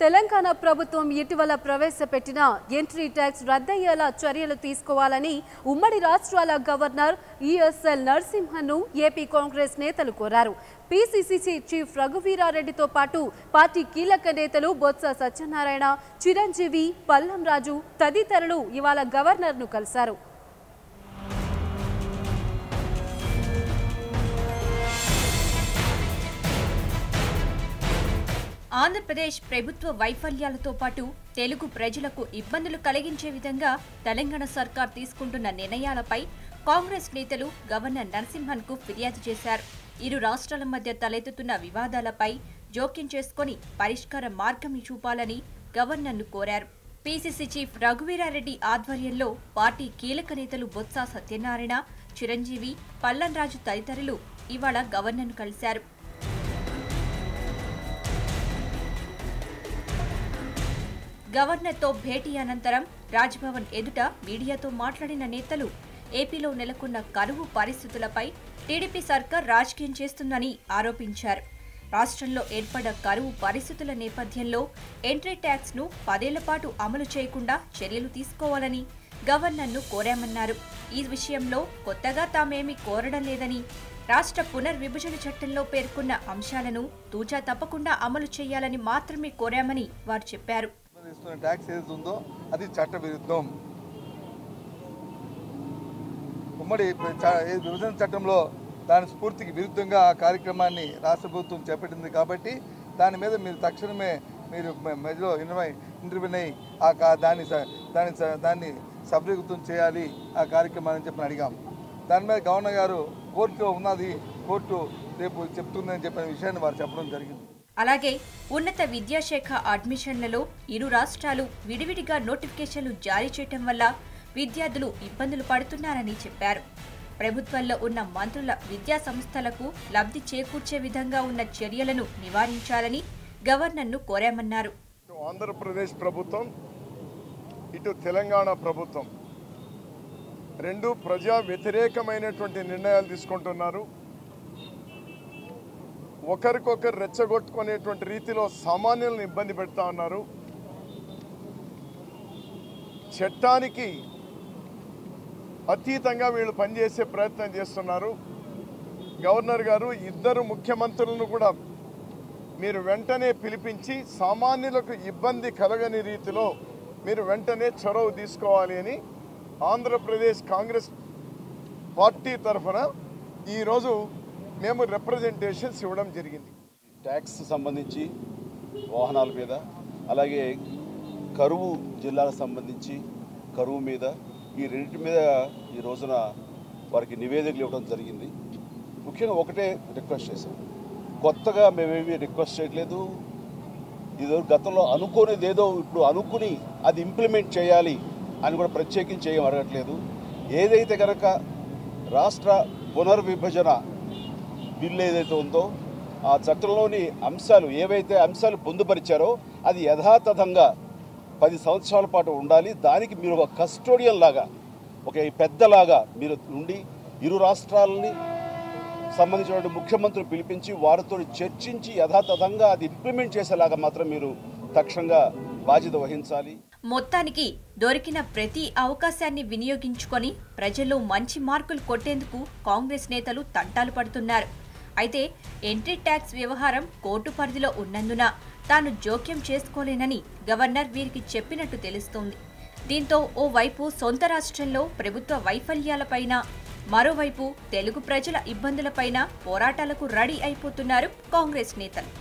తెలంగాణ ప్రభుత్వం ఇటీవల ప్రవేశపెట్టిన ఎంట్రీ ట్యాక్స్ రద్దయ్యేలా చర్యలు తీసుకోవాలని ఉమ్మడి రాష్ట్రాల గవర్నర్ ఈఎస్ఎల్ నరసింహన్ను ఏపీ కాంగ్రెస్ నేతలు కోరారు. పీసీసీ చీఫ్ రఘువీరారెడ్డితో పాటు పార్టీ కీలక నేతలు బొత్స సత్యనారాయణ, చిరంజీవి, పల్లం రాజు తదితరులు ఇవాళ గవర్నర్ను కలిశారు. ఆంధ్రప్రదేశ్ ప్రభుత్వ వైఫల్యాలతో పాటు తెలుగు ప్రజలకు ఇబ్బందులు కలిగించే విధంగా తెలంగాణ సర్కార్ తీసుకుంటున్న నిర్ణయాలపై కాంగ్రెస్ నేతలు గవర్నర్ నరసింహన్కు ఫిర్యాదు చేశారు. ఇరు రాష్ట్రాల మధ్య తలెత్తుతున్న వివాదాలపై జోక్యం చేసుకుని పరిష్కార మార్గం చూపాలని గవర్నర్ను కోరారు. పీసీసీ చీఫ్ రఘువీరారెడ్డి ఆధ్వర్యంలో పార్టీ కీలక నేతలు బొత్స సత్యనారాయణ, చిరంజీవి, పల్లం రాజు తదితరులు ఇవాళ గవర్నర్ను కలిశారు. గవర్నర్తో భేటీ అనంతరం రాజ్భవన్ ఎదుట మీడియాతో మాట్లాడిన నేతలు ఏపీలో నెలకొన్న కరువు పరిస్థితులపై టీడీపీ సర్కార్ రాజకీయం చేస్తుందని ఆరోపించారు. రాష్ట్రంలో ఏర్పడ్డ కరువు పరిస్థితుల నేపథ్యంలో ఎంట్రీ ట్యాక్స్ ను 10 ఏళ్ల పాటు అమలు చేయకుండా చర్యలు తీసుకోవాలని గవర్నర్ను కోరామన్నారు. ఈ విషయంలో కొత్తగా తామేమీ కోరడం లేదని, రాష్ట్ర పునర్విభజన చట్టంలో పేర్కొన్న అంశాలను తూచా తప్పకుండా అమలు చేయాలని మాత్రమే కోరామని వారు చెప్పారు. ట్యాక్స్ ఏది ఉందో అది చట్ట విరుద్ధం. ఉమ్మడి విభజన చట్టంలో దాని స్ఫూర్తికి విరుద్ధంగా ఆ కార్యక్రమాన్ని రాష్ట్ర ప్రభుత్వం చేపట్టింది కాబట్టి దాని మీద మీరు తక్షణమే మీరు మధ్యలో ఇంటర్వ్యూ అయ్యి దాన్ని సఫలీకృతం చేయాలి ఆ కార్యక్రమాన్ని చెప్పని అడిగాం. దాని మీద గవర్నర్ గారు కోర్టులో ఉన్నది, కోర్టు రేపు చెప్తుందని చెప్పిన విషయాన్ని వారు చెప్పడం జరిగింది. అలాగే ఉన్నత విద్యాశాఖ అడ్మిషన్లలో ఇరు రాష్ట్రాలు విడివిడిగా నోటిఫికేషన్లు జారీ చేయడం వల్ల విద్యార్థులు ఇబ్బందులు పడుతున్నారని చెప్పారు. ప్రభుత్వంలో ఉన్న మంత్రుల విద్యా సంస్థలకు లబ్ధి చేకూర్చే విధంగా ఉన్న చర్యలను నివారించాలని గవర్నర్ను కోరామన్నారు. ఆంధ్రప్రదేశ్ ప్రభుత్వం, ఇటు తెలంగాణ ప్రభుత్వం రెండు ప్రజా వ్యతిరేకమైనటువంటి నిర్ణయాలు తీసుకుంటున్నారు. ఒకరికొకరు రెచ్చగొట్టుకునేటువంటి రీతిలో సామాన్యులను ఇబ్బంది పెడతా ఉన్నారు. చట్టానికి అతీతంగా వీళ్ళు పనిచేసే ప్రయత్నం చేస్తున్నారు. గవర్నర్ గారు ఇద్దరు ముఖ్యమంత్రులను కూడా మీరు వెంటనే పిలిపించి సామాన్యులకు ఇబ్బంది కలగని రీతిలో మీరు వెంటనే చొరవ తీసుకోవాలి అని ఆంధ్రప్రదేశ్ కాంగ్రెస్ పార్టీ తరఫున ఈరోజు మేము రిప్రజెంటేషన్స్ ఇవ్వడం జరిగింది. ట్యాక్స్ సంబంధించి వాహనాల మీద, అలాగే కరువు జిల్లాకు సంబంధించి కరువు మీద, ఈ రెండింటి మీద ఈ రోజున వారికి నివేదికలు ఇవ్వడం జరిగింది. ముఖ్యంగా ఒకటే రిక్వెస్ట్ చేశాం, కొత్తగా మేమేమి రిక్వెస్ట్ చేయట్లేదు. ఇది గతంలో అనుకోనిది ఏదో ఇప్పుడు అనుకుని అది ఇంప్లిమెంట్ చేయాలి అని కూడా ప్రత్యేకించి ఏం అడగట్లేదు. ఏదైతే కనుక రాష్ట్ర పునర్విభజన బిల్లు ఏదైతే ఉందో ఆ చట్టంలోని అంశాలు ఏవైతే అంశాలు పొందుపరిచారో అది యథాతథంగా 10 సంవత్సరాల పాటు ఉండాలి. దానికి మీరు ఒక కస్టోడియన్ లాగా, ఒక పెద్దలాగా మీరు ఉండి ఇరు రాష్ట్రాలని సంబంధించిన ముఖ్యమంత్రులు పిలిపించి వారితో చర్చించి యథాతథంగా అది ఇంప్లిమెంట్ చేసేలాగా మాత్రం మీరు తక్షణంగా బాధ్యత వహించాలి. మొత్తానికి దొరికిన ప్రతి అవకాశాన్ని వినియోగించుకొని ప్రజల్లో మంచి మార్కులు కొట్టేందుకు కాంగ్రెస్ నేతలు తంటాలు పడుతున్నారు. అయితే ఎంట్రీ ట్యాక్స్ వ్యవహారం కోర్టు పరిధిలో ఉన్నందున తాను జోక్యం చేసుకోలేనని గవర్నర్ వీరికి చెప్పినట్టు తెలుస్తోంది. దీంతో ఓవైపు సొంత రాష్ట్రంలో ప్రభుత్వ వైఫల్యాలపైన, మరోవైపు తెలుగు ప్రజల ఇబ్బందులపైన పోరాటాలకు రెడీ అయిపోతున్నారు కాంగ్రెస్ నేతలు.